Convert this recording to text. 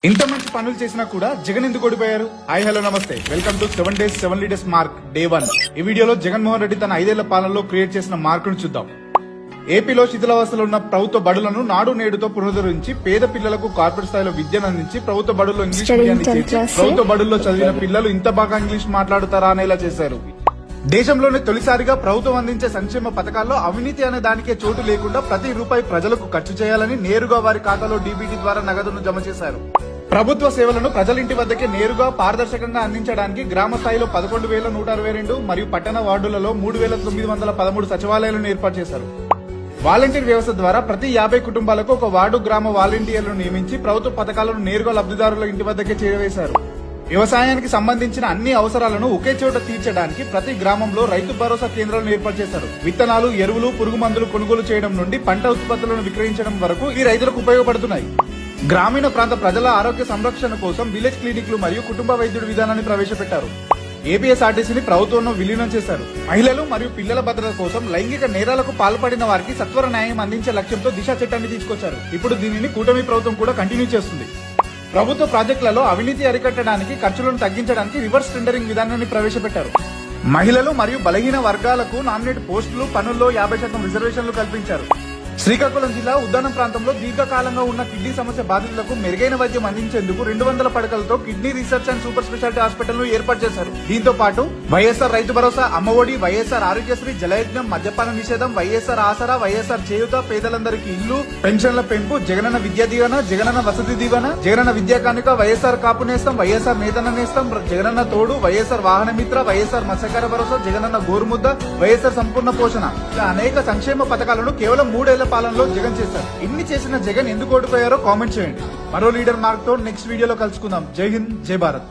ఇంత మంచి పనులు చేసినా కూడా జగన్ ఎందుకు ఓడిపోయారు? హాయ్ హలో నమస్తే, welcome to 7 days 7 leaders mark day 1. ఈ వీడియోలో జగన్మోహన్ రెడ్డి తన 5 ఏళ్ల పాలనలో క్రియేట్ చేసిన మార్కును చూద్దాం. ఏపీలో శిథిలావస్థలో ఉన్న ప్రభుత్వ బడులను నాడు నేడుతో పునరుద్ధరించి పేద పిల్లలకు కార్పొరేట్ స్థాయిలో విద్యను అందించి ప్రభుత్వ బడుల్లో ఇంగ్లీష్ మీడియాన్ని చేర్చి ప్రభుత్వ బడుల్లో చదివిన పిల్లలు ఇంత బాగా ఇంగ్లీష్ మాట్లాడుతారా అనేలా చేశారు. దేశంలోనే తొలిసారిగా ప్రభుత్వం అందించే సంక్షేమ పథకాల్లో అవినీతి అనే దానికే చోటు లేకుండా ప్రతి రూపాయి ప్రజలకు ఖర్చు చేయాలని నేరుగా వారి ఖాతాలో డీబీటీ ద్వారా నగదును జమ చేశారు. ప్రభుత్వ సేవలను ప్రజలింటి వద్దకే నేరుగా పారదర్శకంగా అందించడానికి గ్రామ స్థాయిలో 11,162 మరియు పట్టణ వార్డులలో 3,913 సచివాలయాలను ఏర్పాటు చేశారు. వాలంటీర్ వ్యవస్థ ద్వారా ప్రతి 50 కుటుంబాలకు ఒక వార్డు గ్రామ వాలంటీర్లను నియమించి ప్రభుత్వ పథకాలను నేరుగా లబ్ధిదారుల ఇంటి వద్దకే చేరవేశారు. వ్యవసాయానికి సంబంధించిన అన్ని అవసరాలను ఒకే చోట తీర్చడానికి ప్రతి గ్రామంలో రైతు భరోసా కేంద్రాలను ఏర్పాటు చేశారు. విత్తనాలు, ఎరువులు, పురుగు మందులు కొనుగోలు చేయడం నుండి పంట ఉత్పత్తులను విక్రయించడం వరకు ఈ రైతులకు ఉపయోగపడుతున్నాయి. గ్రామీణ ప్రాంత ప్రజల ఆరోగ్య సంరక్షణ కోసం విలేజ్ క్లినిక్లు మరియు కుటుంబ వైద్యుడి విధానాన్ని ప్రవేశపెట్టారు. ఏపీఎస్ఆర్టీసీని ప్రభుత్వంలో విలీనం చేశారు. మహిళలు మరియు పిల్లల భద్రత కోసం లైంగిక నేరాలకు పాల్పడిన వారికి సత్వర న్యాయం అందించే లక్ష్యంతో దిశ చట్టాన్ని తీసుకొచ్చారు. ఇప్పుడు దీనిని కూటమి ప్రభుత్వం కూడా కంటిన్యూ చేస్తుంది. ప్రభుత్వ ప్రాజెక్టులలో అవినీతి అరికట్టడానికి, ఖర్చులను తగ్గించడానికి రివర్స్ టెండరింగ్ విధానాన్ని ప్రవేశపెట్టారు. మహిళలు మరియు బలహీన వర్గాలకు నామినేట్ పోస్టులు, పనుల్లో 50% రిజర్వేషన్లు కల్పించారు. శ్రీకాకుళం జిల్లా ఉద్దానం ప్రాంతంలో దీర్ఘకాలంగా ఉన్న కిడ్నీ సమస్య బాధితులకు మెరుగైన వైద్యం అందించేందుకు 200 పడకలతో kidney research and super speciality hospital ను ఏర్పాటు చేశారు. దీంతో పాటు వైఎస్ఆర్ రైతు భరోసా, అమ్మఒడి, వైఎస్ఆర్ ఆరోగ్యశ్రీ, జలయజ్ఞం, మద్యపాన నిషేధం, వైఎస్ఆర్ ఆసరా, వైఎస్ఆర్ చేయూత, పేదలందరికీ ఇల్లు, పెన్షన్ల పెంపు, జగనన్న విద్యా దీవెన, జగనన్న వసతి దీవెన, జగనన్న విద్యా కానుక, వైఎస్ఆర్ కాపు నేస్తం, వైఎస్ఆర్ నేతన్న నేస్తం, జగనన్న తోడు, వైఎస్ఆర్ వాహన మిత్ర, వైఎస్ఆర్ మత్స్యకార భరోసా, జగనన్న గోరుముద్ద, వైఎస్ఆర్ సంపూర్ణ పోషణ, ఇలా అనేక సంక్షేమ పథకాలను కేవలం 3 ఏళ్ల పాలనలో జగన్ చేశారు. ఇన్ని చేసిన జగన్ ఎందుకు ఓడిపోయారో కామెంట్ చేయండి. మరో లీడర్ మార్క్ తో నెక్స్ట్ వీడియోలో కలుసుకుందాం. జై హింద్, జై భారత్.